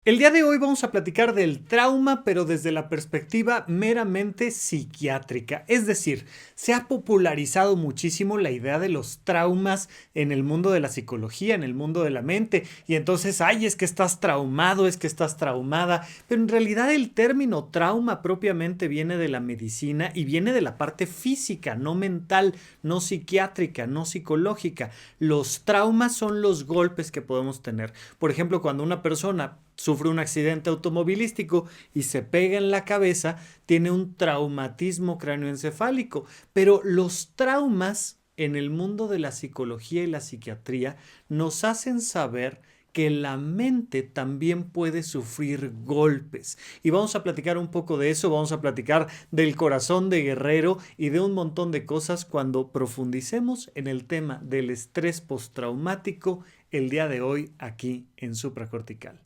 El día de hoy vamos a platicar del trauma, pero desde la perspectiva meramente psiquiátrica. Es decir, se ha popularizado muchísimo la idea de los traumas en el mundo de la psicología, en el mundo de la mente. Y entonces, ay, es que estás traumado, es que estás traumada. Pero en realidad el término trauma propiamente viene de la medicina y viene de la parte física, no mental, no psiquiátrica, no psicológica. Los traumas son los golpes que podemos tener. Por ejemplo, cuando una persona sufre un accidente automovilístico y se pega en la cabeza, tiene un traumatismo cráneoencefálico. Pero los traumas en el mundo de la psicología y la psiquiatría nos hacen saber que la mente también puede sufrir golpes. Y vamos a platicar un poco de eso, vamos a platicar del corazón de guerrero y de un montón de cosas cuando profundicemos en el tema del estrés postraumático el día de hoy aquí en Supracortical.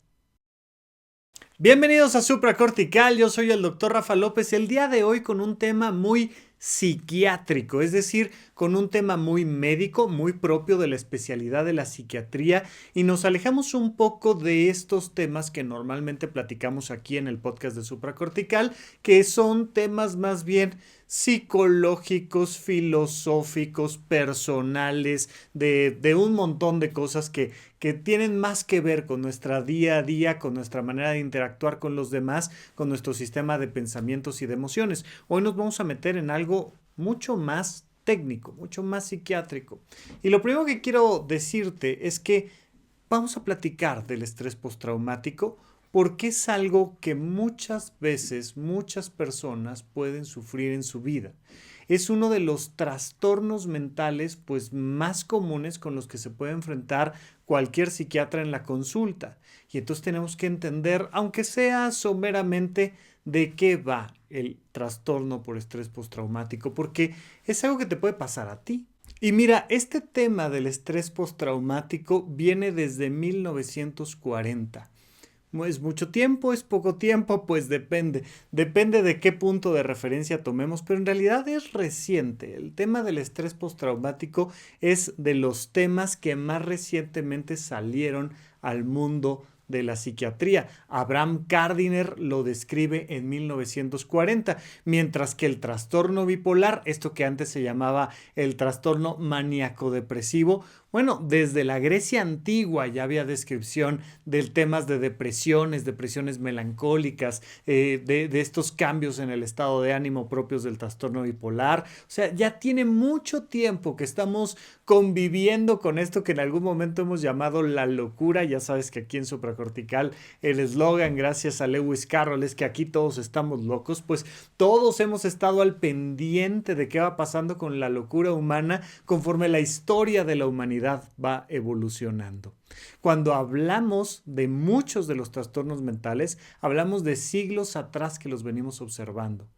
Bienvenidos a Supracortical, yo soy el Dr. Rafa López, el día de hoy con un tema muy psiquiátrico, es decir, con un tema muy médico, muy propio de la especialidad de la psiquiatría, y nos alejamos un poco de estos temas que normalmente platicamos aquí en el podcast de Supracortical, que son temas más bien psicológicos, filosóficos, personales, de un montón de cosas que tienen más que ver con nuestra día a día, con nuestra manera de interactuar con los demás, con nuestro sistema de pensamientos y de emociones. Hoy nos vamos a meter en algo mucho más técnico, mucho más psiquiátrico. Y lo primero que quiero decirte es que vamos a platicar del estrés postraumático porque es algo que muchas veces muchas personas pueden sufrir en su vida. Es uno de los trastornos mentales pues más comunes con los que se puede enfrentar cualquier psiquiatra en la consulta. Y entonces tenemos que entender, aunque sea someramente, de qué va el trastorno por estrés postraumático, porque es algo que te puede pasar a ti. Y mira, este tema del estrés postraumático viene desde 1940. ¿Es mucho tiempo? ¿Es poco tiempo? Pues depende. Depende de qué punto de referencia tomemos, pero en realidad es reciente. El tema del estrés postraumático es de los temas que más recientemente salieron al mundo de la psiquiatría. Abraham Gardiner lo describe en 1940, mientras que el trastorno bipolar, esto que antes se llamaba el trastorno maníaco-depresivo, bueno, desde la Grecia antigua ya había descripción de temas de depresiones melancólicas, de estos cambios en el estado de ánimo propios del trastorno bipolar. O sea, ya tiene mucho tiempo que estamos conviviendo con esto que en algún momento hemos llamado la locura. Ya sabes que aquí en Supracortical el eslogan, gracias a Lewis Carroll, es que aquí todos estamos locos. Pues todos hemos estado al pendiente de qué va pasando con la locura humana conforme la historia de la humanidad va evolucionando. Cuando hablamos de muchos de los trastornos mentales, hablamos de siglos atrás que los venimos observando.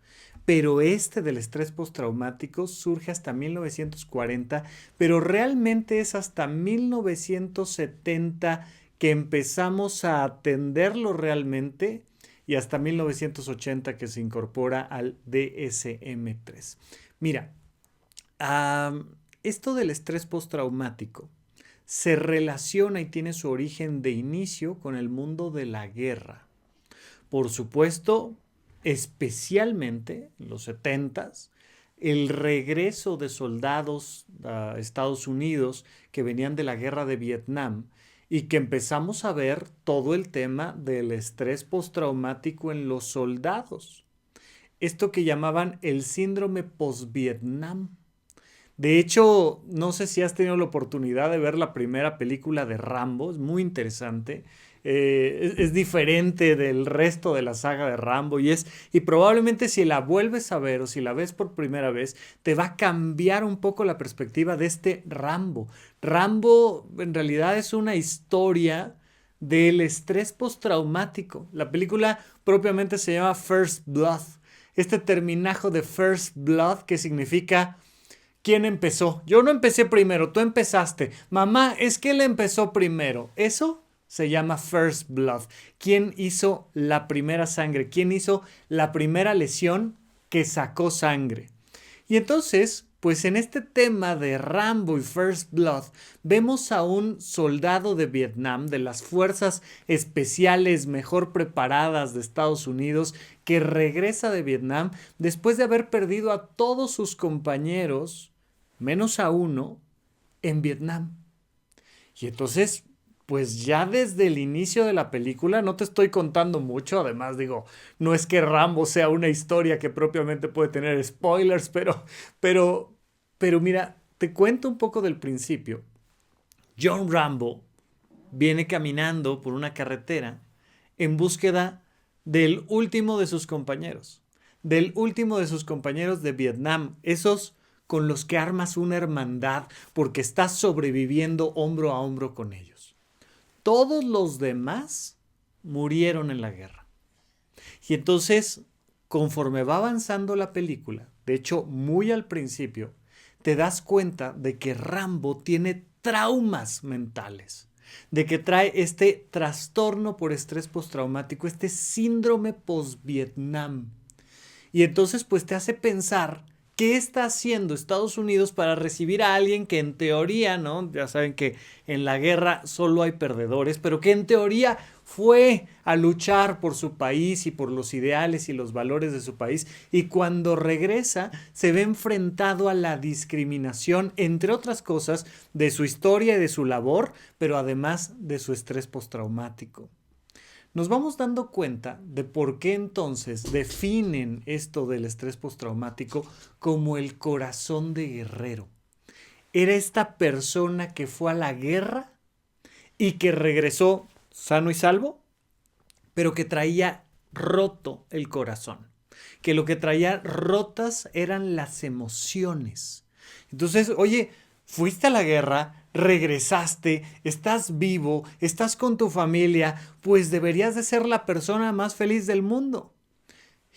Pero este del estrés postraumático surge hasta 1940, pero realmente es hasta 1970 que empezamos a atenderlo realmente y hasta 1980 que se incorpora al DSM-3. Mira, esto del estrés postraumático se relaciona y tiene su origen de inicio con el mundo de la guerra. Por supuesto, especialmente en los 70s, el regreso de soldados a Estados Unidos que venían de la guerra de Vietnam y que empezamos a ver todo el tema del estrés postraumático en los soldados. Esto que llamaban el síndrome post-Vietnam. De hecho, no sé si has tenido la oportunidad de ver la primera película de Rambo, es muy interesante. Es diferente del resto de la saga de Rambo y probablemente si la vuelves a ver o si la ves por primera vez, te va a cambiar un poco la perspectiva de este Rambo. Rambo en realidad es una historia del estrés postraumático. La película propiamente se llama First Blood. Este terminajo de First Blood que significa ¿quién empezó? Yo no empecé primero, tú empezaste. Mamá, es que él empezó primero. Eso se llama First Blood. ¿Quién hizo la primera sangre? ¿Quién hizo la primera lesión que sacó sangre? Y entonces, Pues en este tema de Rambo y First Blood vemos a un soldado de Vietnam, de las fuerzas especiales mejor preparadas de Estados Unidos, que regresa de Vietnam después de haber perdido a todos sus compañeros, menos a uno, en Vietnam. Y entonces, pues ya desde el inicio de la película, no te estoy contando mucho, además digo, no es que Rambo sea una historia que propiamente puede tener spoilers, pero, pero mira, te cuento un poco del principio. John Rambo viene caminando por una carretera en búsqueda del último de sus compañeros, del último de sus compañeros de Vietnam, esos con los que armas una hermandad porque estás sobreviviendo hombro a hombro con ellos. Todos los demás murieron en la guerra. Y entonces, conforme va avanzando la película, de hecho, muy al principio, te das cuenta de que Rambo tiene traumas mentales, de que trae este trastorno por estrés postraumático, este síndrome post-Vietnam. Y entonces, pues te hace pensar qué está haciendo Estados Unidos para recibir a alguien que en teoría, ¿no? Ya saben que en la guerra solo hay perdedores, pero que en teoría fue a luchar por su país y por los ideales y los valores de su país, y cuando regresa se ve enfrentado a la discriminación, entre otras cosas, de su historia y de su labor, pero además de su estrés postraumático. Nos vamos dando cuenta de por qué entonces definen esto del estrés postraumático como el corazón de guerrero. Era esta persona que fue a la guerra y que regresó sano y salvo, pero que traía roto el corazón, que lo que traía rotas eran las emociones. Entonces, oye, fuiste a la guerra, regresaste, estás vivo, estás con tu familia, pues deberías de ser la persona más feliz del mundo.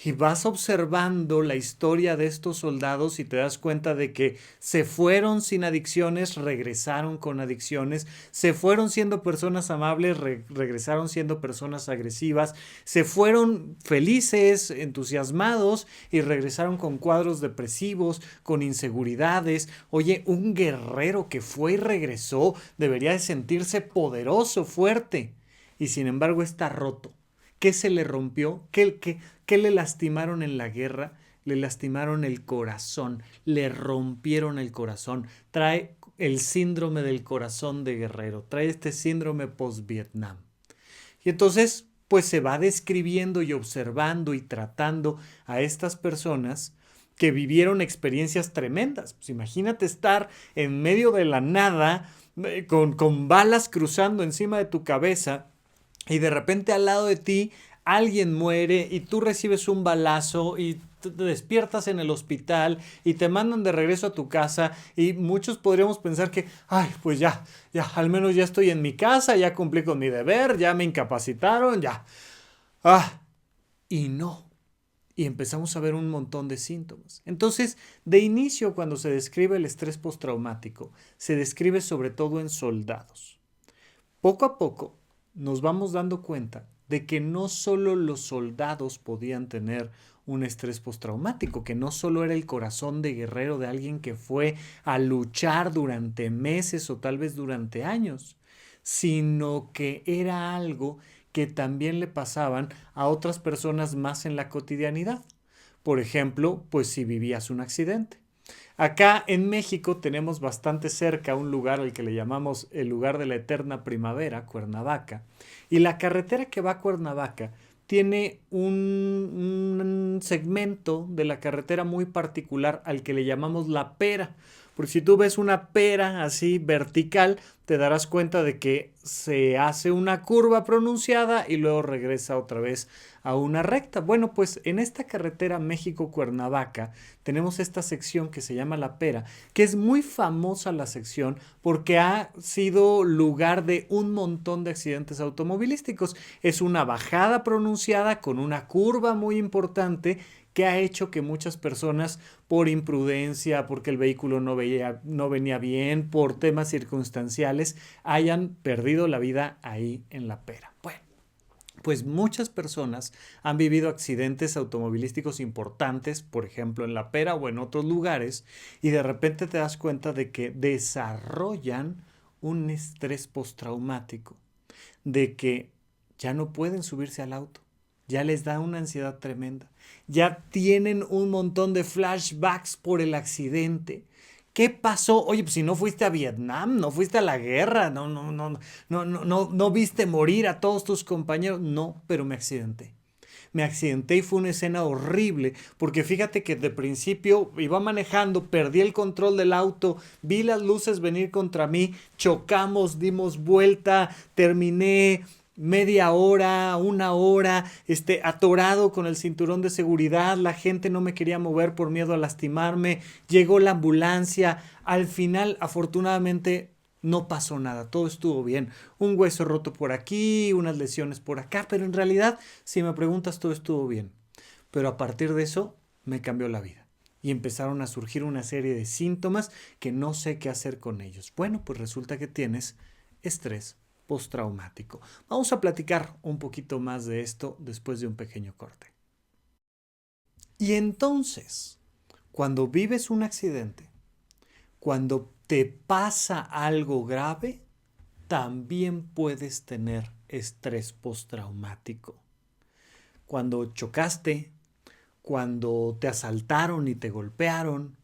Y vas observando la historia de estos soldados y te das cuenta de que se fueron sin adicciones, regresaron con adicciones, se fueron siendo personas amables, regresaron siendo personas agresivas, se fueron felices, entusiasmados y regresaron con cuadros depresivos, con inseguridades. Oye, un guerrero que fue y regresó debería de sentirse poderoso, fuerte, y sin embargo está roto. ¿Qué se le rompió? ¿Qué le lastimaron en la guerra? Le lastimaron el corazón, le rompieron el corazón. Trae el síndrome del corazón de guerrero, trae este síndrome post-Vietnam. Y entonces, pues se va describiendo y observando y tratando a estas personas que vivieron experiencias tremendas. Pues imagínate estar en medio de la nada, con balas cruzando encima de tu cabeza, y de repente al lado de ti alguien muere y tú recibes un balazo y te despiertas en el hospital y te mandan de regreso a tu casa, y muchos podríamos pensar que, ay, pues ya, al menos ya estoy en mi casa, ya cumplí con mi deber, ya me incapacitaron, ya. Y no. Y empezamos a ver un montón de síntomas. Entonces, de inicio, cuando se describe el estrés postraumático, se describe sobre todo en soldados. Poco a poco nos vamos dando cuenta de que no solo los soldados podían tener un estrés postraumático, que no solo era el corazón de guerrero de alguien que fue a luchar durante meses o tal vez durante años, sino que era algo que también le pasaban a otras personas más en la cotidianidad. Por ejemplo, pues si vivías un accidente. Acá en México tenemos bastante cerca un lugar al que le llamamos el lugar de la eterna primavera, Cuernavaca. Y la carretera que va a Cuernavaca tiene un segmento de la carretera muy particular al que le llamamos la pera. Porque si tú ves una pera así vertical, te darás cuenta de que se hace una curva pronunciada y luego regresa otra vez a una recta. Bueno, pues en esta carretera México-Cuernavaca tenemos esta sección que se llama La Pera, que es muy famosa la sección porque ha sido lugar de un montón de accidentes automovilísticos. Es una bajada pronunciada con una curva muy importante que ha hecho que muchas personas, por imprudencia, porque el vehículo no venía bien, por temas circunstanciales, hayan perdido la vida ahí en La Pera. Bueno, Pues muchas personas han vivido accidentes automovilísticos importantes, por ejemplo en La Pera o en otros lugares, y de repente te das cuenta de que desarrollan un estrés postraumático, de que ya no pueden subirse al auto, ya les da una ansiedad tremenda, ya tienen un montón de flashbacks por el accidente. ¿Qué pasó? Oye, pues si no fuiste a Vietnam, no fuiste a la guerra, no viste morir a todos tus compañeros. No, pero me accidenté. Me accidenté y fue una escena horrible, porque fíjate que de principio iba manejando, perdí el control del auto, vi las luces venir contra mí, chocamos, dimos vuelta, terminé media hora, una hora, atorado con el cinturón de seguridad, la gente no me quería mover por miedo a lastimarme, llegó la ambulancia, al final afortunadamente no pasó nada, todo estuvo bien, un hueso roto por aquí, unas lesiones por acá, pero en realidad, si me preguntas, todo estuvo bien. Pero a partir de eso, me cambió la vida. Y empezaron a surgir una serie de síntomas que no sé qué hacer con ellos. Bueno, pues resulta que tienes estrés postraumático. Vamos a platicar un poquito más de esto después de un pequeño corte. Y entonces, cuando vives un accidente, cuando te pasa algo grave, también puedes tener estrés postraumático. Cuando chocaste, cuando te asaltaron y te golpearon,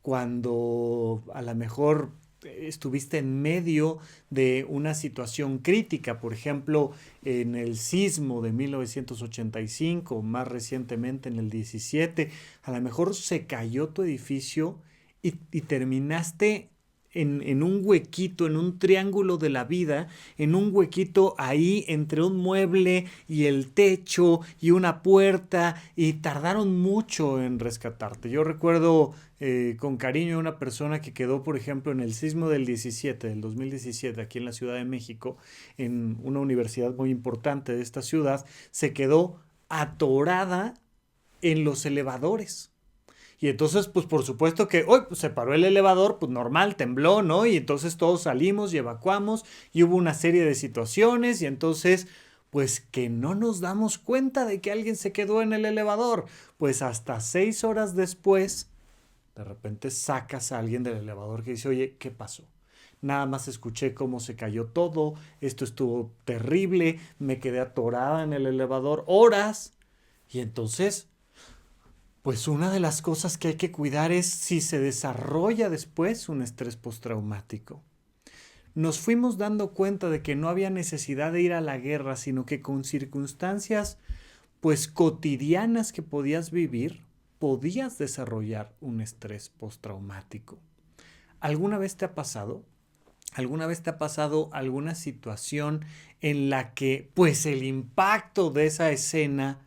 cuando a lo mejor estuviste en medio de una situación crítica, por ejemplo, en el sismo de 1985, más recientemente en el 17, a lo mejor se cayó tu edificio y terminaste en un huequito, en un triángulo de la vida, en un huequito ahí entre un mueble y el techo y una puerta y tardaron mucho en rescatarte. Yo recuerdo con cariño a una persona que quedó, por ejemplo, en el sismo del 17, del 2017, aquí en la Ciudad de México, en una universidad muy importante de esta ciudad, se quedó atorada en los elevadores. Y entonces, pues por supuesto que hoy pues, se paró el elevador, pues normal, tembló, ¿no? Y entonces todos salimos y evacuamos y hubo una serie de situaciones y entonces, pues que no nos damos cuenta de que alguien se quedó en el elevador. Pues hasta 6 horas después, de repente sacas a alguien del elevador que dice, oye, ¿qué pasó? Nada más escuché cómo se cayó todo, esto estuvo terrible, me quedé atorada en el elevador horas. Y entonces pues una de las cosas que hay que cuidar es si se desarrolla después un estrés postraumático. Nos fuimos dando cuenta de que no había necesidad de ir a la guerra, sino que con circunstancias pues cotidianas que podías vivir, podías desarrollar un estrés postraumático. ¿Alguna vez te ha pasado? ¿Alguna vez te ha pasado alguna situación en la que pues el impacto de esa escena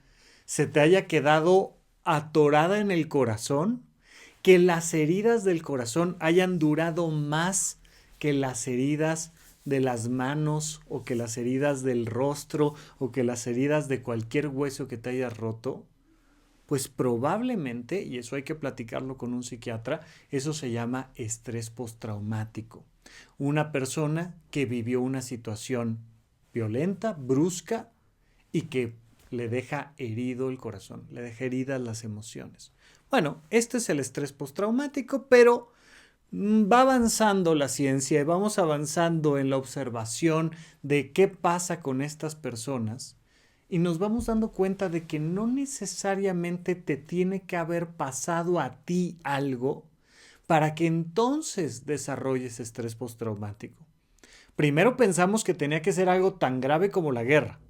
se te haya quedado atorada en el corazón? Que las heridas del corazón hayan durado más que las heridas de las manos o que las heridas del rostro o que las heridas de cualquier hueso que te hayas roto. Pues probablemente, y eso hay que platicarlo con un psiquiatra, eso se llama estrés postraumático. Una persona que vivió una situación violenta, brusca y que le deja herido el corazón, le deja heridas las emociones. Bueno, este es el estrés postraumático, pero va avanzando la ciencia y vamos avanzando en la observación de qué pasa con estas personas y nos vamos dando cuenta de que no necesariamente te tiene que haber pasado a ti algo para que entonces desarrolles estrés postraumático. Primero pensamos que tenía que ser algo tan grave como la guerra.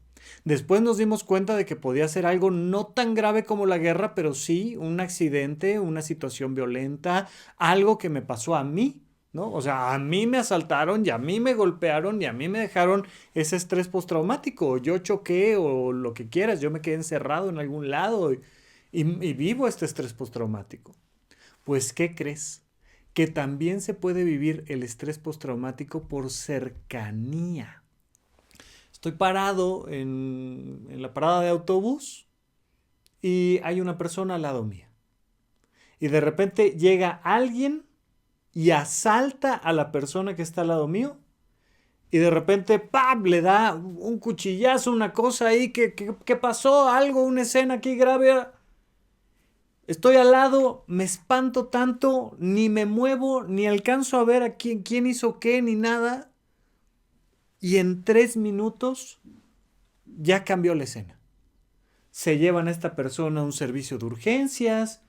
Después nos dimos cuenta de que podía ser algo no tan grave como la guerra, pero sí un accidente, una situación violenta, algo que me pasó a mí, ¿no? O sea, a mí me asaltaron y a mí me golpearon y a mí me dejaron ese estrés postraumático. Yo choqué o lo que quieras, yo me quedé encerrado en algún lado y vivo este estrés postraumático. Pues, ¿qué crees? Que también se puede vivir el estrés postraumático por cercanía. Estoy parado en la parada de autobús y hay una persona al lado mía. Y de repente llega alguien y asalta a la persona que está al lado mío y de repente, ¡pam!, le da un cuchillazo, una cosa ahí, ¿qué pasó? Algo, una escena aquí grave. Estoy al lado, me espanto tanto, ni me muevo, ni alcanzo a ver a quién hizo qué, ni nada. Y en 3 minutos ya cambió la escena. Se llevan a esta persona a un servicio de urgencias,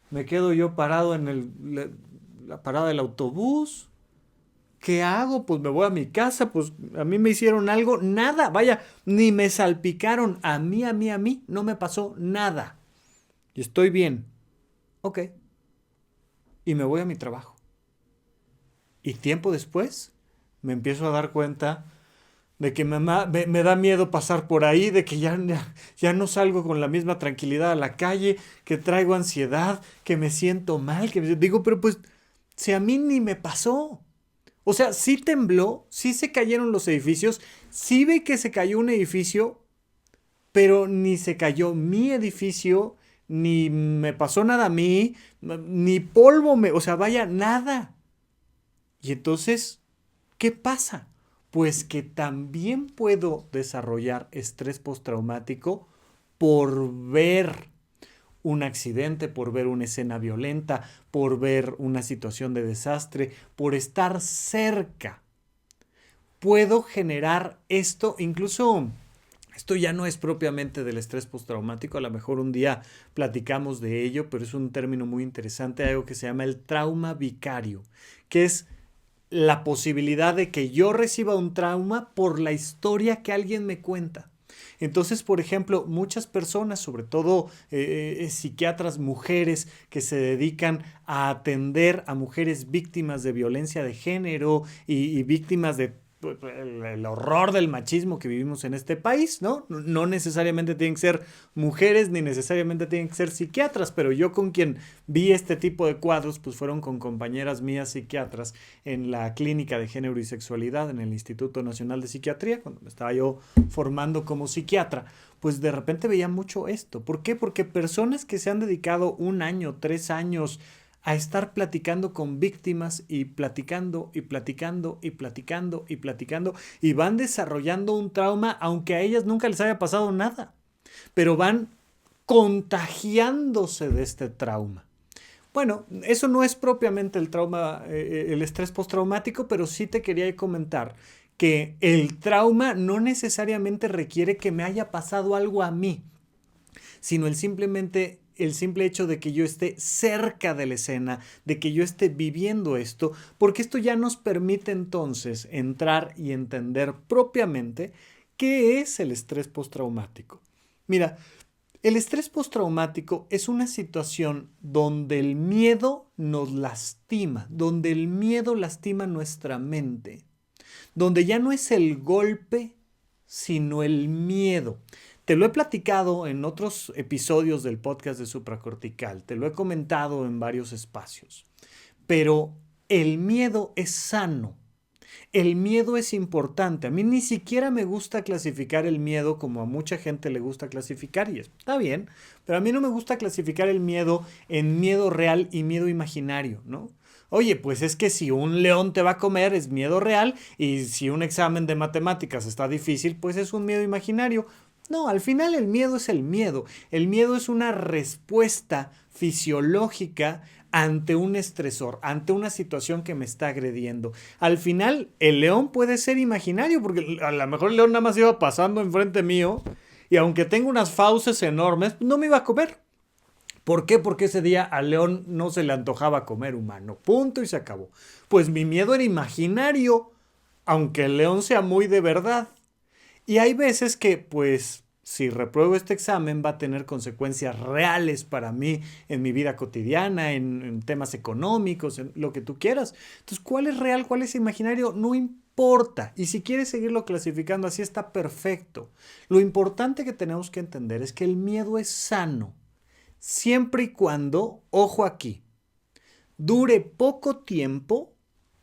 me quedo yo parado en la parada del autobús. ¿Qué hago? Pues me voy a mi casa, pues a mí me hicieron algo, nada, vaya, ni me salpicaron, a mí, no me pasó nada. Y estoy bien. Ok. Y me voy a mi trabajo. Y tiempo después me empiezo a dar cuenta de que me da miedo pasar por ahí, de que ya no salgo con la misma tranquilidad a la calle, que traigo ansiedad, que me siento mal, digo, pero pues si a mí ni me pasó. O sea, sí tembló, sí se cayeron los edificios, sí ve que se cayó un edificio, pero ni se cayó mi edificio, ni me pasó nada a mí, ni polvo o sea, vaya, nada. Y entonces, ¿qué pasa? Pues que también puedo desarrollar estrés postraumático por ver un accidente, por ver una escena violenta, por ver una situación de desastre, por estar cerca. Puedo generar esto, incluso esto ya no es propiamente del estrés postraumático, a lo mejor un día platicamos de ello, pero es un término muy interesante, algo que se llama el trauma vicario, que es la posibilidad de que yo reciba un trauma por la historia que alguien me cuenta. Entonces, por ejemplo, muchas personas, sobre todo psiquiatras mujeres que se dedican a atender a mujeres víctimas de violencia de género y víctimas de el horror del machismo que vivimos en este país, ¿no? No necesariamente tienen que ser mujeres ni necesariamente tienen que ser psiquiatras, pero yo con quien vi este tipo de cuadros, pues fueron con compañeras mías psiquiatras en la clínica de género y sexualidad en el Instituto Nacional de Psiquiatría, cuando me estaba yo formando como psiquiatra. Pues de repente veía mucho esto. ¿Por qué? Porque personas que se han dedicado 1 año, 3 años a estar platicando con víctimas y platicando y platicando y platicando y platicando y van desarrollando un trauma aunque a ellas nunca les haya pasado nada, pero van contagiándose de este trauma. Bueno, eso no es propiamente el trauma, el estrés postraumático, pero sí te quería comentar que el trauma no necesariamente requiere que me haya pasado algo a mí, sino el simple hecho de que yo esté cerca de la escena, de que yo esté viviendo esto, porque esto ya nos permite entonces entrar y entender propiamente qué es el estrés postraumático. Mira, el estrés postraumático es una situación donde el miedo nos lastima, donde el miedo lastima nuestra mente, donde ya no es el golpe, sino el miedo. Te lo he platicado en otros episodios del podcast de Supracortical, te lo he comentado en varios espacios, pero el miedo es sano. El miedo es importante. A mí ni siquiera me gusta clasificar el miedo como a mucha gente le gusta clasificar y está bien, pero a mí no me gusta clasificar el miedo en miedo real y miedo imaginario, ¿no? Oye, pues es que si un león te va a comer es miedo real y si un examen de matemáticas está difícil, pues es un miedo imaginario. No, al final el miedo es el miedo. El miedo es una respuesta fisiológica ante un estresor, ante una situación que me está agrediendo. Al final, el león puede ser imaginario, porque a lo mejor el león nada más iba pasando enfrente mío y aunque tenga unas fauces enormes, no me iba a comer. ¿Por qué? Porque ese día al león no se le antojaba comer humano. Punto y se acabó. Pues mi miedo era imaginario, aunque el león sea muy de verdad. Y hay veces que, pues, si repruebo este examen va a tener consecuencias reales para mí en mi vida cotidiana, en temas económicos, en lo que tú quieras. Entonces, ¿cuál es real, cuál es imaginario? No importa. Y si quieres seguirlo clasificando así está perfecto. Lo importante que tenemos que entender es que el miedo es sano, siempre y cuando, ojo aquí, dure poco tiempo,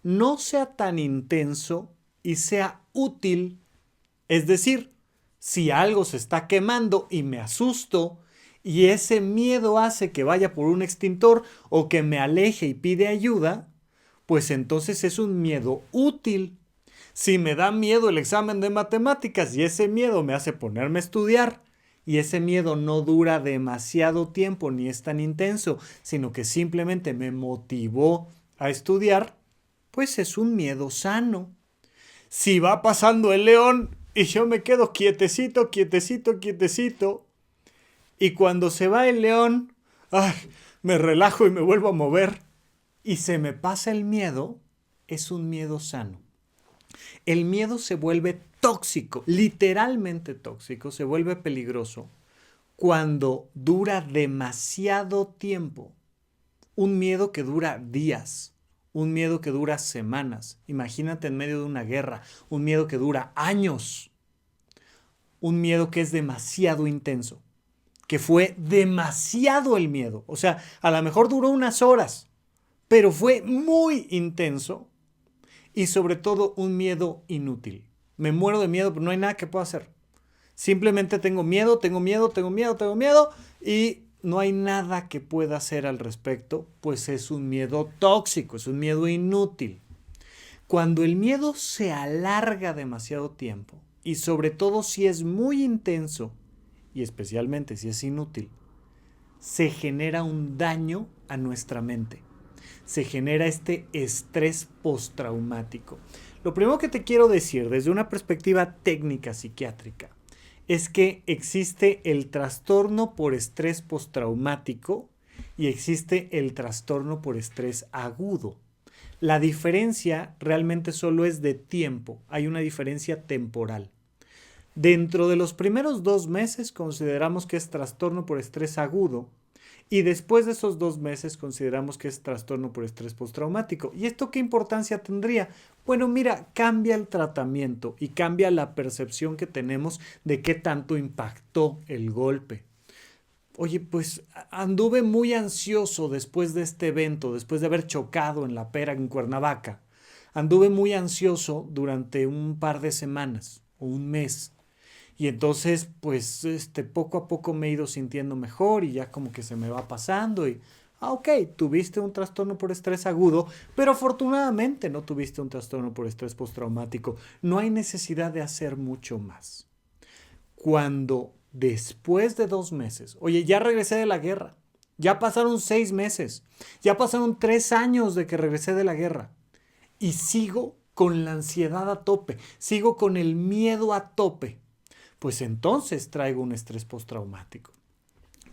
no sea tan intenso y sea útil. Es decir, si algo se está quemando y me asusto y ese miedo hace que vaya por un extintor o que me aleje y pide ayuda, pues entonces es un miedo útil. Si me da miedo el examen de matemáticas y ese miedo me hace ponerme a estudiar, y ese miedo no dura demasiado tiempo ni es tan intenso, sino que simplemente me motivó a estudiar, pues es un miedo sano. Si va pasando el león y yo me quedo quietecito, quietecito, quietecito, y cuando se va el león, ay, me relajo y me vuelvo a mover, y se me pasa el miedo, es un miedo sano. El miedo se vuelve tóxico, literalmente tóxico, se vuelve peligroso cuando dura demasiado tiempo. Un miedo que dura días, un miedo que dura semanas. Imagínate en medio de una guerra, un miedo que dura años, un miedo que es demasiado intenso, que fue demasiado el miedo. O sea, a lo mejor duró unas horas, pero fue muy intenso. Y sobre todo un miedo inútil. Me muero de miedo, pero no hay nada que pueda hacer. Simplemente tengo miedo, tengo miedo, tengo miedo, tengo miedo y no hay nada que pueda hacer al respecto, pues es un miedo tóxico, es un miedo inútil. Cuando el miedo se alarga demasiado tiempo y sobre todo si es muy intenso y especialmente si es inútil, se genera un daño a nuestra mente. Se genera este estrés postraumático. Lo primero que te quiero decir desde una perspectiva técnica psiquiátrica es que existe el trastorno por estrés postraumático y existe el trastorno por estrés agudo. La diferencia realmente solo es de tiempo, hay una diferencia temporal. Dentro de los primeros 2 meses consideramos que es trastorno por estrés agudo y después de esos 2 meses consideramos que es trastorno por estrés postraumático. ¿Y esto qué importancia tendría? Bueno, mira, cambia el tratamiento y cambia la percepción que tenemos de qué tanto impactó el golpe. Oye, pues anduve muy ansioso después de este evento, después de haber chocado en la pera en Cuernavaca. Anduve muy ansioso durante un par de semanas o un mes. Y entonces, pues, poco a poco me he ido sintiendo mejor y ya como que se me va pasando y, ok, tuviste un trastorno por estrés agudo, pero afortunadamente no tuviste un trastorno por estrés postraumático. No hay necesidad de hacer mucho más. Cuando después de 2 meses, oye, ya regresé de la guerra, ya pasaron 6 meses, ya pasaron 3 años de que regresé de la guerra y sigo con la ansiedad a tope, sigo con el miedo a tope, pues entonces traigo un estrés postraumático.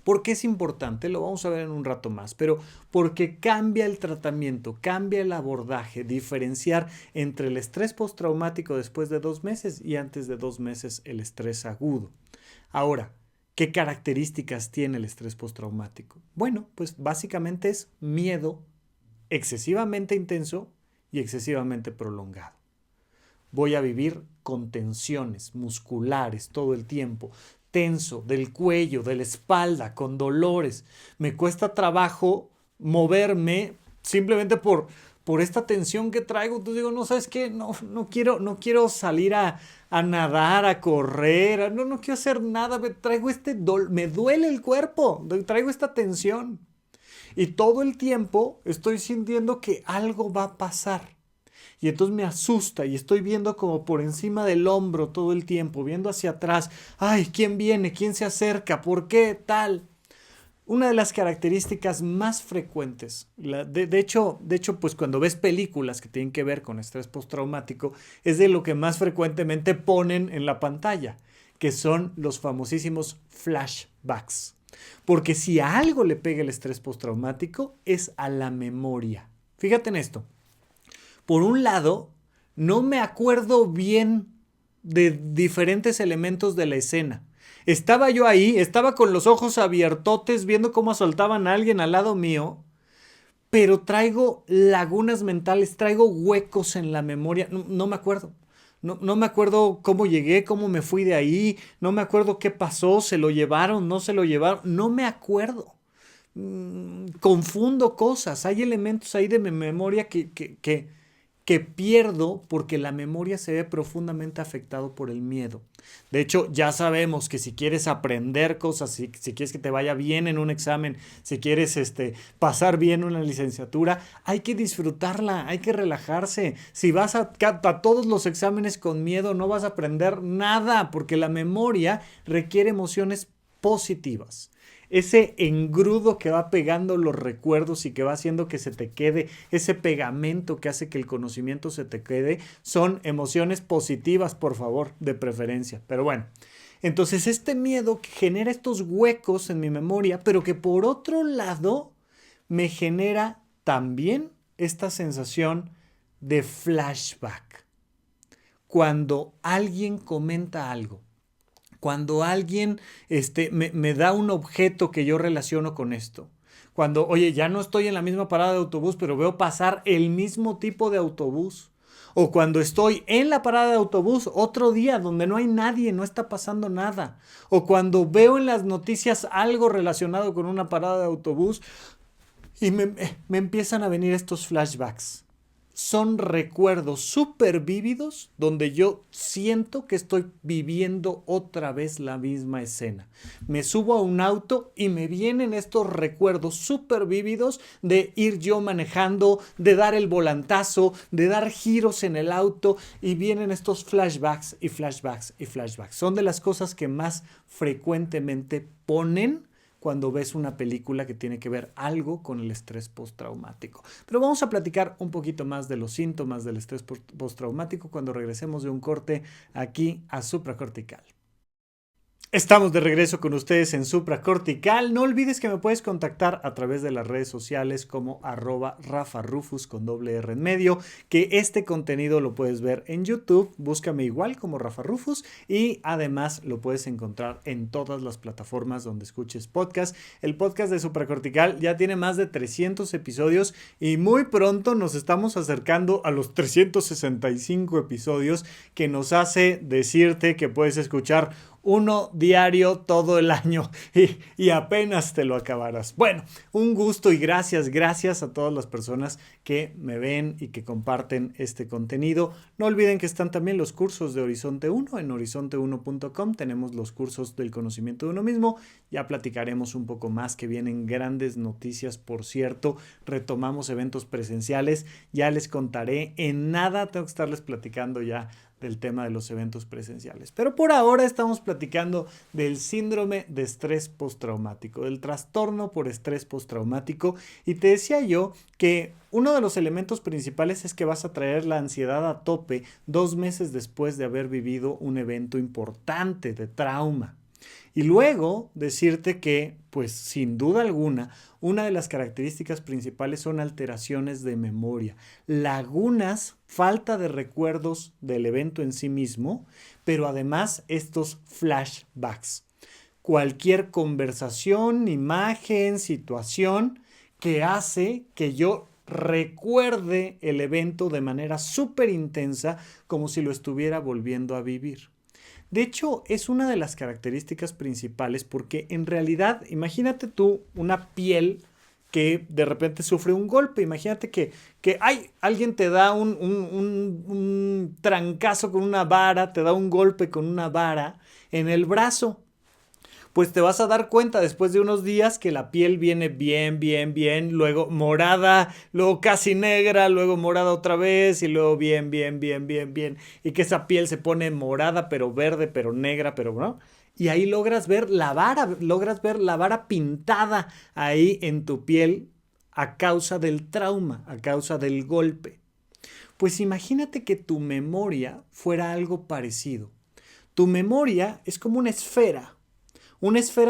¿Por qué es importante? Lo vamos a ver en un rato más, pero porque cambia el tratamiento, cambia el abordaje, diferenciar entre el estrés postraumático después de 2 meses y antes de 2 meses el estrés agudo. Ahora, ¿qué características tiene el estrés postraumático? Bueno, pues básicamente es miedo excesivamente intenso y excesivamente prolongado. Voy a vivir con tensiones musculares todo el tiempo, tenso del cuello, de la espalda, con dolores. Me cuesta trabajo moverme simplemente por esta tensión que traigo. Entonces digo, no, ¿sabes qué? No quiero salir a nadar, a correr, no quiero hacer nada. Me duele el cuerpo, traigo esta tensión. Y todo el tiempo estoy sintiendo que algo va a pasar. Y entonces me asusta y estoy viendo como por encima del hombro todo el tiempo, viendo hacia atrás. Ay, ¿quién viene? ¿Quién se acerca? ¿Por qué tal? Una de las características más frecuentes, de hecho, pues cuando ves películas que tienen que ver con estrés postraumático, es de lo que más frecuentemente ponen en la pantalla, que son los famosísimos flashbacks. Porque si a algo le pega el estrés postraumático, es a la memoria. Fíjate en esto. Por un lado, no me acuerdo bien de diferentes elementos de la escena. Estaba yo ahí, estaba con los ojos abiertotes viendo cómo asaltaban a alguien al lado mío, pero traigo lagunas mentales, traigo huecos en la memoria, no me acuerdo. No me acuerdo cómo llegué, cómo me fui de ahí, no me acuerdo qué pasó, se lo llevaron, no se lo llevaron, no me acuerdo. Confundo cosas, hay elementos ahí de mi memoria que que pierdo porque la memoria se ve profundamente afectado por el miedo. De hecho, ya sabemos que si quieres aprender cosas, si quieres que te vaya bien en un examen, si quieres pasar bien una licenciatura, hay que disfrutarla, hay que relajarse. Si vas a todos los exámenes con miedo, no vas a aprender nada, porque la memoria requiere emociones positivas. Ese engrudo que va pegando los recuerdos y que va haciendo que se te quede, ese pegamento que hace que el conocimiento se te quede, son emociones positivas, por favor, de preferencia. Pero bueno, entonces este miedo genera estos huecos en mi memoria, pero que por otro lado me genera también esta sensación de flashback. Cuando alguien comenta algo, cuando alguien me da un objeto que yo relaciono con esto. Cuando, oye, ya no estoy en la misma parada de autobús, pero veo pasar el mismo tipo de autobús. O cuando estoy en la parada de autobús otro día donde no hay nadie, no está pasando nada. O cuando veo en las noticias algo relacionado con una parada de autobús y me empiezan a venir estos flashbacks. Son recuerdos súper vívidos donde yo siento que estoy viviendo otra vez la misma escena. Me subo a un auto y me vienen estos recuerdos súper vívidos de ir yo manejando, de dar el volantazo, de dar giros en el auto y vienen estos flashbacks y flashbacks y flashbacks. Son de las cosas que más frecuentemente ponen cuando ves una película que tiene que ver algo con el estrés postraumático. Pero vamos a platicar un poquito más de los síntomas del estrés postraumático cuando regresemos de un corte aquí a Supracortical. Estamos de regreso con ustedes en Supracortical. No olvides que me puedes contactar a través de las redes sociales como @RafaRufus con doble R en medio, que este contenido lo puedes ver en YouTube. Búscame igual como Rafa Rufus y además lo puedes encontrar en todas las plataformas donde escuches podcast. El podcast de Supracortical ya tiene más de 300 episodios y muy pronto nos estamos acercando a los 365 episodios, que nos hace decirte que puedes escuchar uno diario todo el año y apenas te lo acabarás. Bueno, un gusto y gracias a todas las personas que me ven y que comparten este contenido. No olviden que están también los cursos de Horizonte 1 en horizonte1.com. Tenemos los cursos del conocimiento de uno mismo. Ya platicaremos un poco más, que vienen grandes noticias, por cierto. Retomamos eventos presenciales. Ya les contaré. En nada tengo que estarles platicando ya del tema de los eventos presenciales. Pero por ahora estamos platicando del síndrome de estrés postraumático, del trastorno por estrés postraumático. Y te decía yo que uno de los elementos principales es que vas a traer la ansiedad a tope 2 meses después de haber vivido un evento importante de trauma. Y luego decirte que, pues sin duda alguna, una de las características principales son alteraciones de memoria, lagunas, falta de recuerdos del evento en sí mismo, pero además estos flashbacks. Cualquier conversación, imagen, situación que hace que yo recuerde el evento de manera súper intensa, como si lo estuviera volviendo a vivir. De hecho, es una de las características principales porque en realidad, imagínate tú una piel que de repente sufre un golpe. Imagínate que alguien te da un trancazo con una vara, te da un golpe con una vara en el brazo. Pues te vas a dar cuenta después de unos días que la piel viene bien, luego morada, luego casi negra, luego morada otra vez y luego bien. Y que esa piel se pone morada, pero verde, pero negra, pero ¿no? Y ahí logras ver la vara pintada ahí en tu piel a causa del trauma, a causa del golpe. Pues imagínate que tu memoria fuera algo parecido. Tu memoria es como una esfera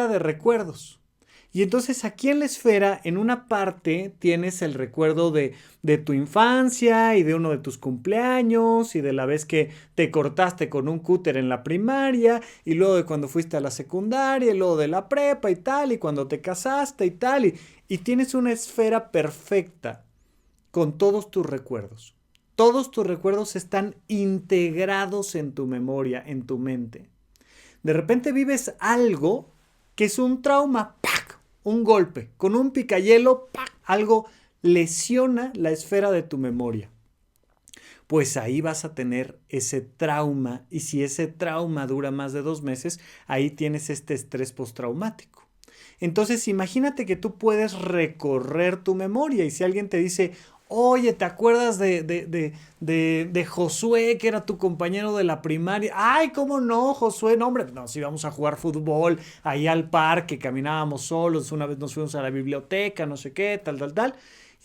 de recuerdos. Y entonces aquí en la esfera, en una parte, tienes el recuerdo de tu infancia y de uno de tus cumpleaños y de la vez que te cortaste con un cúter en la primaria y luego de cuando fuiste a la secundaria y luego de la prepa y tal y cuando te casaste y tal y tienes una esfera perfecta con todos tus recuerdos. Todos tus recuerdos están integrados en tu memoria, en tu mente. De repente vives algo que es un trauma, ¡pac!, un golpe, con un picayelo, ¡pac!, algo lesiona la esfera de tu memoria. pues ahí vas a tener ese trauma, y si ese trauma dura más de 2 meses, ahí tienes este estrés postraumático. Entonces imagínate que tú puedes recorrer tu memoria y si alguien te dice, oye, ¿te acuerdas de Josué, que era tu compañero de la primaria? Ay, ¿cómo no, Josué? No, hombre, nos íbamos a jugar fútbol ahí al parque, caminábamos solos, una vez nos fuimos a la biblioteca, no sé qué, tal, tal, tal.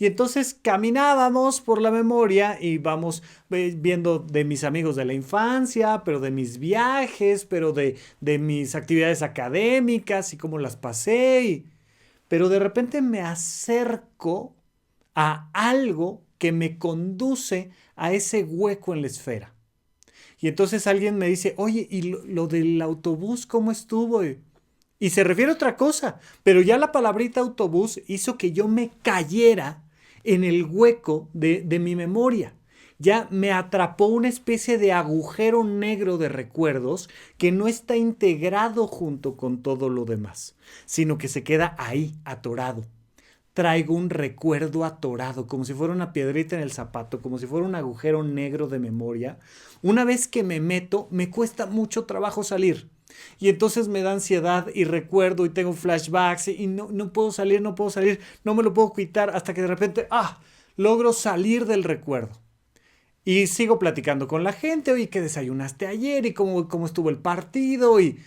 Y entonces caminábamos por la memoria y vamos viendo de mis amigos de la infancia, pero de mis viajes, pero de mis actividades académicas y cómo las pasé. Pero de repente me acerco a algo que me conduce a ese hueco en la esfera. Y entonces alguien me dice, oye, ¿y lo del autobús cómo estuvo? Y se refiere a otra cosa, pero ya la palabrita autobús hizo que yo me cayera en el hueco de mi memoria. Ya me atrapó una especie de agujero negro de recuerdos que no está integrado junto con todo lo demás, sino que se queda ahí, atorado. Traigo un recuerdo atorado, como si fuera una piedrita en el zapato, como si fuera un agujero negro de memoria. Una vez que me meto, me cuesta mucho trabajo salir. Y entonces me da ansiedad y recuerdo y tengo flashbacks y no puedo salir, no me lo puedo quitar hasta que de repente, logro salir del recuerdo. Y sigo platicando con la gente, oye, ¿qué desayunaste ayer? ¿Y cómo estuvo el partido? Y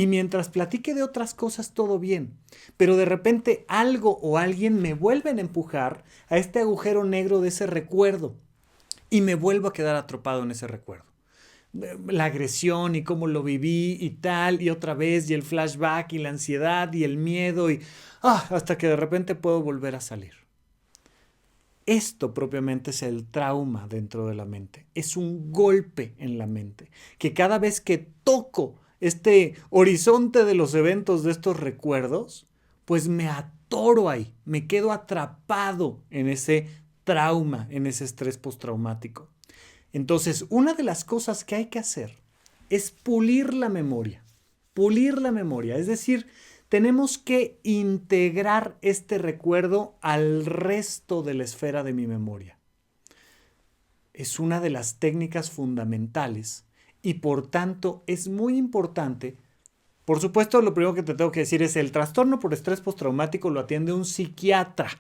mientras platique de otras cosas, todo bien. Pero de repente algo o alguien me vuelven a empujar a este agujero negro de ese recuerdo. Y me vuelvo a quedar atrapado en ese recuerdo. La agresión y cómo lo viví y tal, y otra vez, y el flashback y la ansiedad y el miedo, hasta que de repente puedo volver a salir. Esto propiamente es el trauma dentro de la mente. Es un golpe en la mente, que cada vez que toco este horizonte de los eventos de estos recuerdos, pues me atoro ahí, me quedo atrapado en ese trauma, en ese estrés postraumático. Entonces, una de las cosas que hay que hacer es pulir la memoria, es decir, tenemos que integrar este recuerdo al resto de la esfera de mi memoria. Es una de las técnicas fundamentales y por tanto es muy importante. Por supuesto, lo primero que te tengo que decir es el trastorno por estrés postraumático lo atiende un psiquiatra.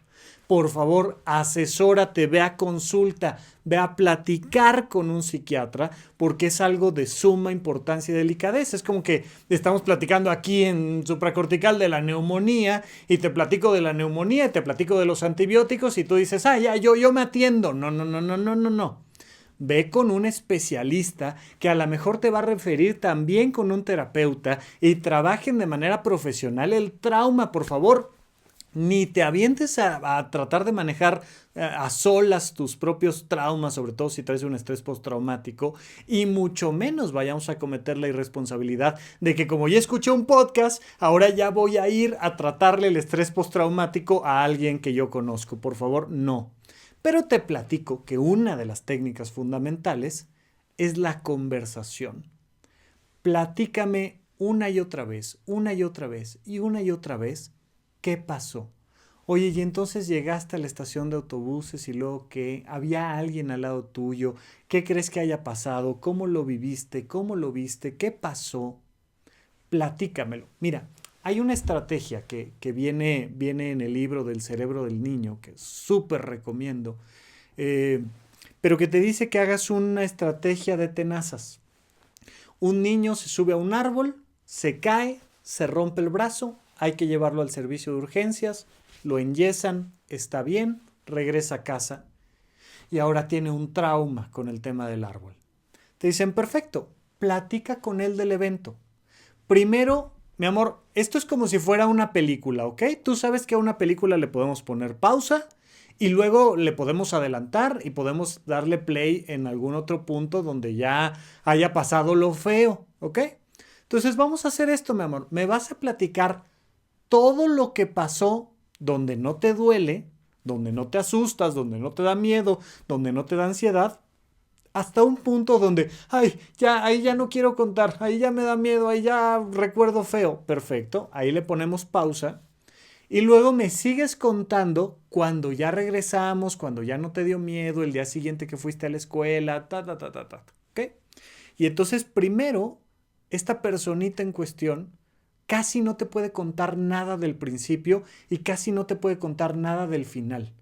Por favor, asesórate, ve a consulta, ve a platicar con un psiquiatra porque es algo de suma importancia y delicadeza. Es como que estamos platicando aquí en supracortical de la neumonía y te platico de la neumonía y te platico de los antibióticos y tú dices, ya, yo me atiendo. No. Ve con un especialista que a lo mejor te va a referir también con un terapeuta y trabajen de manera profesional el trauma, por favor. Ni te avientes a tratar de manejar a solas tus propios traumas, sobre todo si traes un estrés postraumático, y mucho menos vayamos a cometer la irresponsabilidad de que como ya escuché un podcast, ahora ya voy a ir a tratarle el estrés postraumático a alguien que yo conozco. Por favor, no. Pero te platico que una de las técnicas fundamentales es la conversación. Platícame una y otra vez, ¿qué pasó? Oye, y entonces llegaste a la estación de autobuses y luego ¿qué? ¿Había alguien al lado tuyo? ¿Qué crees que haya pasado? ¿Cómo lo viviste? ¿Cómo lo viste? ¿Qué pasó? Platícamelo. Mira, hay una estrategia que viene en el libro del cerebro del niño, que súper recomiendo, pero que te dice que hagas una estrategia de tenazas. Un niño se sube a un árbol, se cae, se rompe el brazo, hay que llevarlo al servicio de urgencias, lo enyesan, está bien, regresa a casa y ahora tiene un trauma con el tema del árbol. Te dicen, perfecto, platica con él del evento. Primero, mi amor, esto es como si fuera una película, ¿ok? Tú sabes que a una película le podemos poner pausa y luego le podemos adelantar y podemos darle play en algún otro punto donde ya haya pasado lo feo, ¿ok? Entonces vamos a hacer esto, mi amor. Me vas a platicar todo lo que pasó donde no te duele, donde no te asustas, donde no te da miedo, donde no te da ansiedad, hasta un punto donde, ahí ya no quiero contar, ahí ya me da miedo, ahí ya recuerdo feo. Perfecto, ahí le ponemos pausa Y luego me sigues contando cuando ya regresamos, cuando ya no te dio miedo, el día siguiente que fuiste a la escuela, ¿ok? Y entonces primero, esta personita en cuestión casi no te puede contar nada del principio y casi no te puede contar nada del final.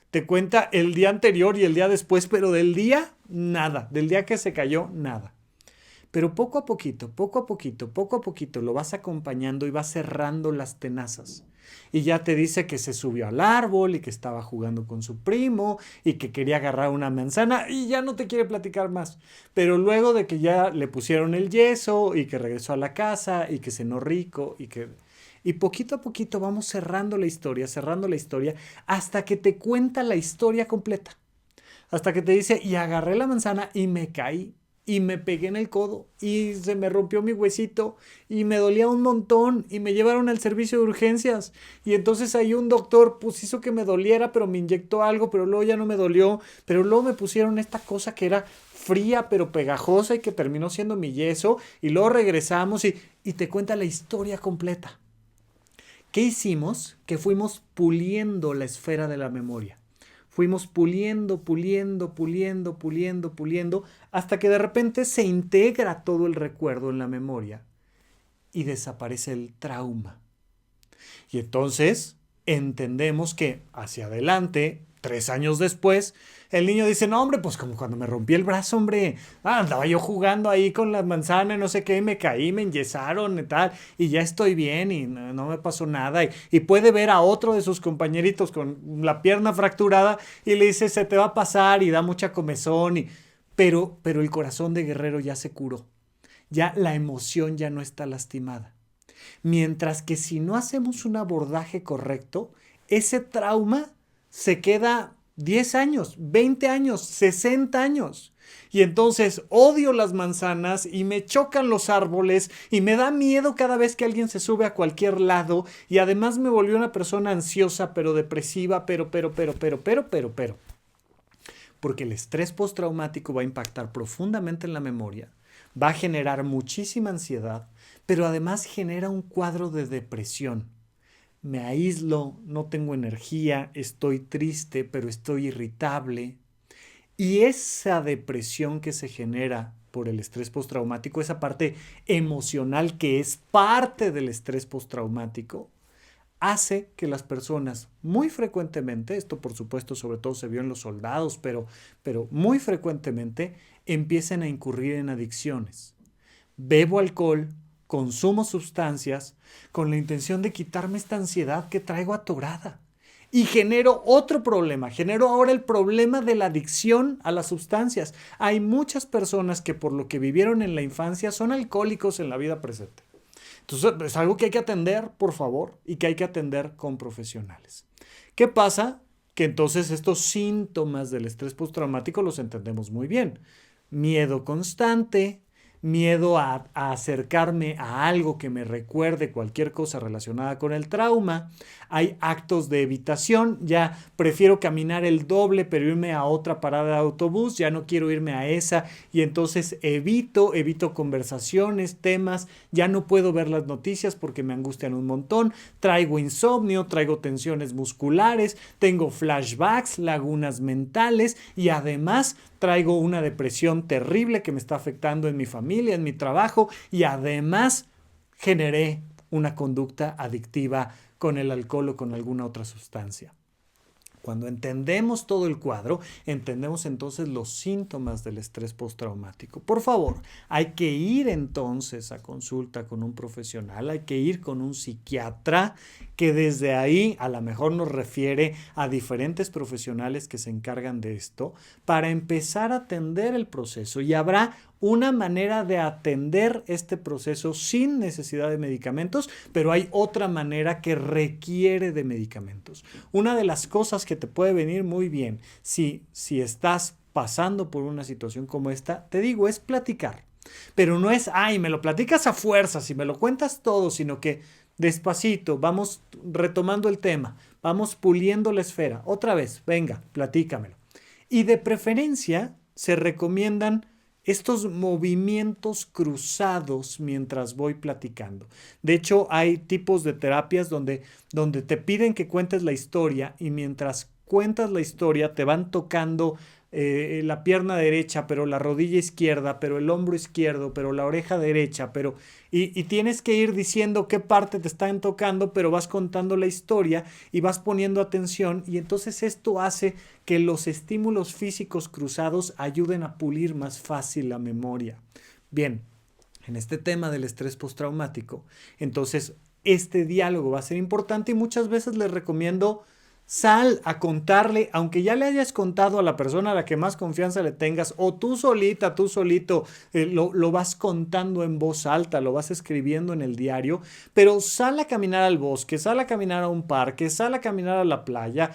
Te cuenta el día anterior y el día después, pero del día, nada. Del día que se cayó, nada. Pero poco a poquito, poco a poquito, poco a poquito lo vas acompañando y vas cerrando las tenazas. Y ya te dice que se subió al árbol y que estaba jugando con su primo y que quería agarrar una manzana y ya no te quiere platicar más. Pero luego de que ya le pusieron el yeso y que regresó a la casa y que cenó rico y que... Y poquito a poquito vamos cerrando la historia, hasta que te cuenta la historia completa. Hasta que te dice, y agarré la manzana y me caí. Y me pegué en el codo y se me rompió mi huesito y me dolía un montón y me llevaron al servicio de urgencias y entonces ahí un doctor pues hizo que me doliera pero me inyectó algo pero luego ya no me dolió, pero luego me pusieron esta cosa que era fría pero pegajosa y que terminó siendo mi yeso y luego regresamos y te cuenta la historia completa. ¿Qué hicimos? Que fuimos puliendo la esfera de la memoria. Fuimos puliendo, puliendo, puliendo, puliendo, puliendo, hasta que de repente se integra todo el recuerdo en la memoria y desaparece el trauma. Y entonces entendemos que hacia adelante, 3 años después, el niño dice, no hombre, pues como cuando me rompí el brazo, hombre, andaba yo jugando ahí con las manzanas, no sé qué, me caí, me enyesaron y tal, y ya estoy bien y no me pasó nada. Y puede ver a otro de sus compañeritos con la pierna fracturada y le dice, se te va a pasar y da mucha comezón. Pero el corazón de guerrero ya se curó, ya la emoción ya no está lastimada. Mientras que si no hacemos un abordaje correcto, ese trauma se queda 10 años, 20 años, 60 años. Y entonces odio las manzanas y me chocan los árboles y me da miedo cada vez que alguien se sube a cualquier lado y además me volvió una persona ansiosa, pero depresiva, pero. Porque el estrés postraumático va a impactar profundamente en la memoria, va a generar muchísima ansiedad, pero además genera un cuadro de depresión. Me aíslo, no tengo energía, estoy triste, pero estoy irritable. Y esa depresión que se genera por el estrés postraumático, esa parte emocional que es parte del estrés postraumático, hace que las personas muy frecuentemente, esto por supuesto sobre todo se vio en los soldados, pero muy frecuentemente empiecen a incurrir en adicciones. Bebo alcohol, consumo sustancias con la intención de quitarme esta ansiedad que traigo atorada. Y genero otro problema, genero ahora el problema de la adicción a las sustancias. Hay muchas personas que por lo que vivieron en la infancia son alcohólicos en la vida presente. Entonces es algo que hay que atender, por favor, y que hay que atender con profesionales. ¿Qué pasa? Que entonces estos síntomas del estrés postraumático los entendemos muy bien. Miedo constante, miedo a acercarme a algo que me recuerde cualquier cosa relacionada con el trauma. Hay actos de evitación, ya prefiero caminar el doble pero irme a otra parada de autobús, ya no quiero irme a esa y entonces evito conversaciones, temas, ya no puedo ver las noticias porque me angustian un montón, traigo insomnio, traigo tensiones musculares, tengo flashbacks, lagunas mentales y además traigo una depresión terrible que me está afectando en mi familia, en mi trabajo y además generé una conducta adictiva con el alcohol o con alguna otra sustancia. Cuando entendemos todo el cuadro, entendemos entonces los síntomas del estrés postraumático. Por favor, hay que ir entonces a consulta con un profesional, hay que ir con un psiquiatra que desde ahí a lo mejor nos refiere a diferentes profesionales que se encargan de esto para empezar a atender el proceso y habrá una manera de atender este proceso sin necesidad de medicamentos, pero hay otra manera que requiere de medicamentos. Una de las cosas que te puede venir muy bien si estás pasando por una situación como esta, te digo, es platicar. Pero no es, ay, me lo platicas a fuerzas y me lo cuentas todo, sino que despacito, vamos retomando el tema, vamos puliendo la esfera. Otra vez, venga, platícamelo. Y de preferencia se recomiendan estos movimientos cruzados mientras voy platicando. De hecho, hay tipos de terapias donde te piden que cuentes la historia y mientras cuentas la historia te van tocando la pierna derecha, pero la rodilla izquierda, pero el hombro izquierdo, pero la oreja derecha, y tienes que ir diciendo qué parte te están tocando, pero vas contando la historia y vas poniendo atención y entonces esto hace que los estímulos físicos cruzados ayuden a pulir más fácil la memoria. Bien, en este tema del estrés postraumático, entonces este diálogo va a ser importante y muchas veces les recomiendo sal a contarle, aunque ya le hayas contado a la persona a la que más confianza le tengas, o tú solita, tú solito, lo vas contando en voz alta, lo vas escribiendo en el diario, pero sal a caminar al bosque, sal a caminar a un parque, sal a caminar a la playa,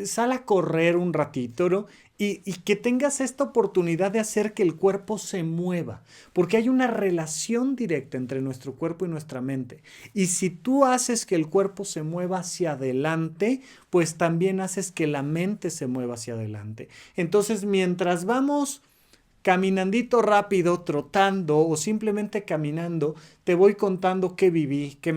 sal a correr un ratito, ¿no? Y que tengas esta oportunidad de hacer que el cuerpo se mueva, porque hay una relación directa entre nuestro cuerpo y nuestra mente. Y si tú haces que el cuerpo se mueva hacia adelante, pues también haces que la mente se mueva hacia adelante. Entonces, mientras vamos caminandito rápido, trotando o simplemente caminando, te voy contando qué viví, qué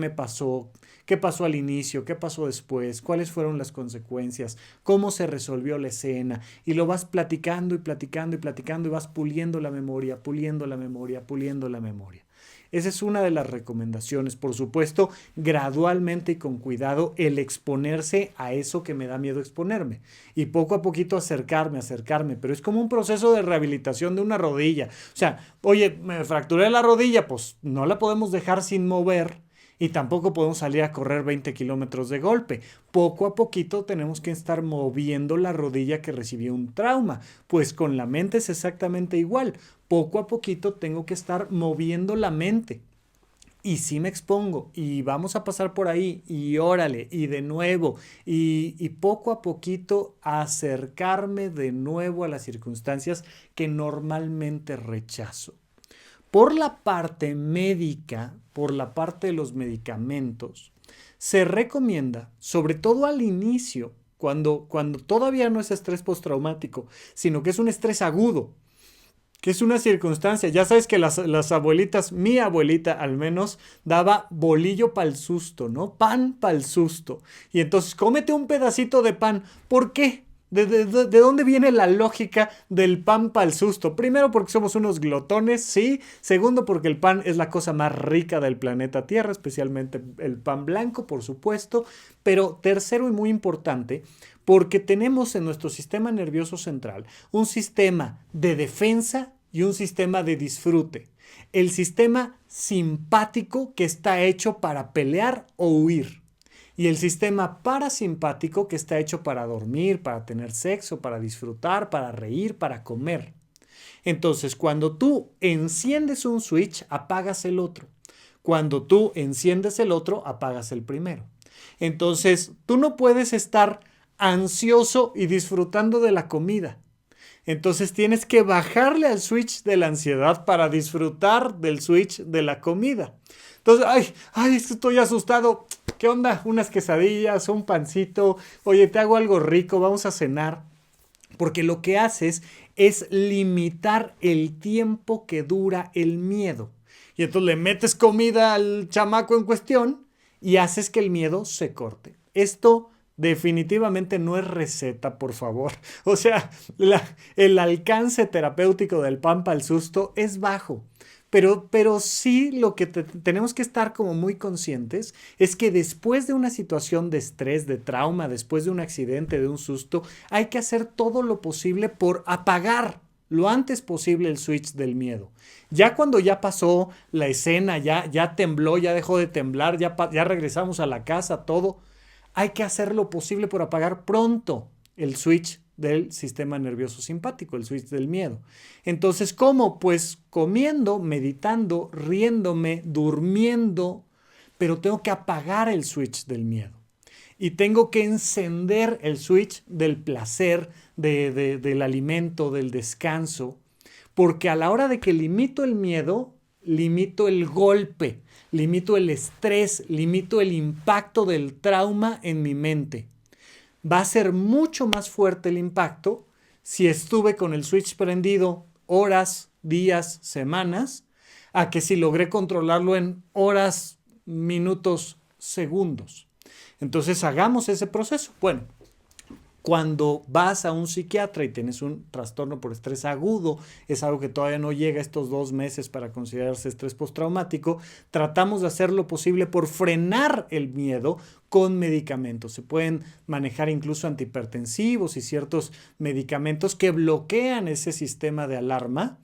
pasó al inicio, qué pasó después, cuáles fueron las consecuencias, cómo se resolvió la escena y lo vas platicando y platicando y platicando y vas puliendo la memoria, puliendo la memoria, puliendo la memoria. Esa es una de las recomendaciones. Por supuesto, gradualmente y con cuidado el exponerse a eso que me da miedo exponerme. Y poco a poquito acercarme. Pero es como un proceso de rehabilitación de una rodilla. O sea, oye, me fracturé la rodilla, pues no la podemos dejar sin mover. Y tampoco podemos salir a correr 20 kilómetros de golpe. Poco a poquito tenemos que estar moviendo la rodilla que recibió un trauma. Pues con la mente es exactamente igual. Poco a poquito tengo que estar moviendo la mente. Y sí me expongo y vamos a pasar por ahí y órale y de nuevo y poco a poquito acercarme de nuevo a las circunstancias que normalmente rechazo. Por la parte médica, por la parte de los medicamentos, se recomienda, sobre todo al inicio, cuando todavía no es estrés postraumático, sino que es un estrés agudo, que es una circunstancia. Ya sabes que las abuelitas, mi abuelita al menos, daba bolillo para el susto, ¿no? Pan para el susto. Y entonces, cómete un pedacito de pan. ¿Por qué? ¿De dónde viene la lógica del pan para el susto? Primero, porque somos unos glotones, sí. Segundo, porque el pan es la cosa más rica del planeta Tierra, especialmente el pan blanco, por supuesto. Pero tercero y muy importante, porque tenemos en nuestro sistema nervioso central un sistema de defensa y un sistema de disfrute. El sistema simpático que está hecho para pelear o huir. Y el sistema parasimpático que está hecho para dormir, para tener sexo, para disfrutar, para reír, para comer. Entonces, cuando tú enciendes un switch, apagas el otro. Cuando tú enciendes el otro, apagas el primero. Entonces, tú no puedes estar ansioso y disfrutando de la comida. Entonces tienes que bajarle al switch de la ansiedad para disfrutar del switch de la comida. Entonces, estoy asustado. ¿Qué onda? Unas quesadillas, un pancito. Oye, te hago algo rico, vamos a cenar. Porque lo que haces es limitar el tiempo que dura el miedo. Y entonces le metes comida al chamaco en cuestión y haces que el miedo se corte. Esto definitivamente no es receta, por favor. O sea, el alcance terapéutico del pan para el susto es bajo. Pero sí lo que tenemos que estar como muy conscientes es que después de una situación de estrés, de trauma, después de un accidente, de un susto, hay que hacer todo lo posible por apagar lo antes posible el switch del miedo. Ya cuando ya pasó la escena, ya tembló, ya dejó de temblar, ya regresamos a la casa, todo, hay que hacer lo posible por apagar pronto el switch del sistema nervioso simpático, el switch del miedo. Entonces, ¿cómo? Pues comiendo, meditando, riéndome, durmiendo, pero tengo que apagar el switch del miedo. Y tengo que encender el switch del placer, del alimento, del descanso, porque a la hora de que limito el miedo, limito el golpe, limito el estrés, limito el impacto del trauma en mi mente. Va a ser mucho más fuerte el impacto si estuve con el switch prendido horas, días, semanas, a que si logré controlarlo en horas, minutos, segundos. Entonces hagamos ese proceso. Bueno, cuando vas a un psiquiatra y tienes un trastorno por estrés agudo, es algo que todavía no llega a estos 2 meses para considerarse estrés postraumático, tratamos de hacer lo posible por frenar el miedo con medicamentos. Se pueden manejar incluso antihipertensivos y ciertos medicamentos que bloquean ese sistema de alarma.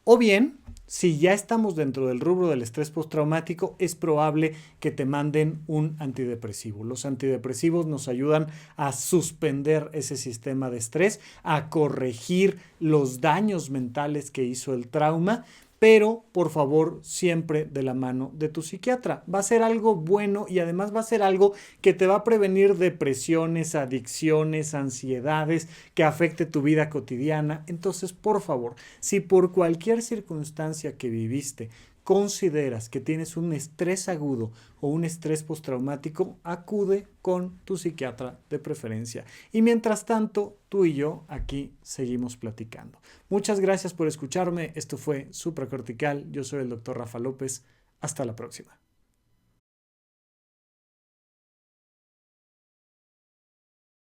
O bien, si ya estamos dentro del rubro del estrés postraumático, es probable que te manden un antidepresivo. Los antidepresivos nos ayudan a suspender ese sistema de estrés, a corregir los daños mentales que hizo el trauma, pero por favor siempre de la mano de tu psiquiatra. Va a ser algo bueno y además va a ser algo que te va a prevenir depresiones, adicciones, ansiedades, que afecte tu vida cotidiana. Entonces, por favor, si por cualquier circunstancia que viviste consideras que tienes un estrés agudo o un estrés postraumático, acude con tu psiquiatra de preferencia. Y mientras tanto, tú y yo aquí seguimos platicando. Muchas gracias por escucharme. Esto fue Supracortical. Yo soy el Dr. Rafa López. Hasta la próxima.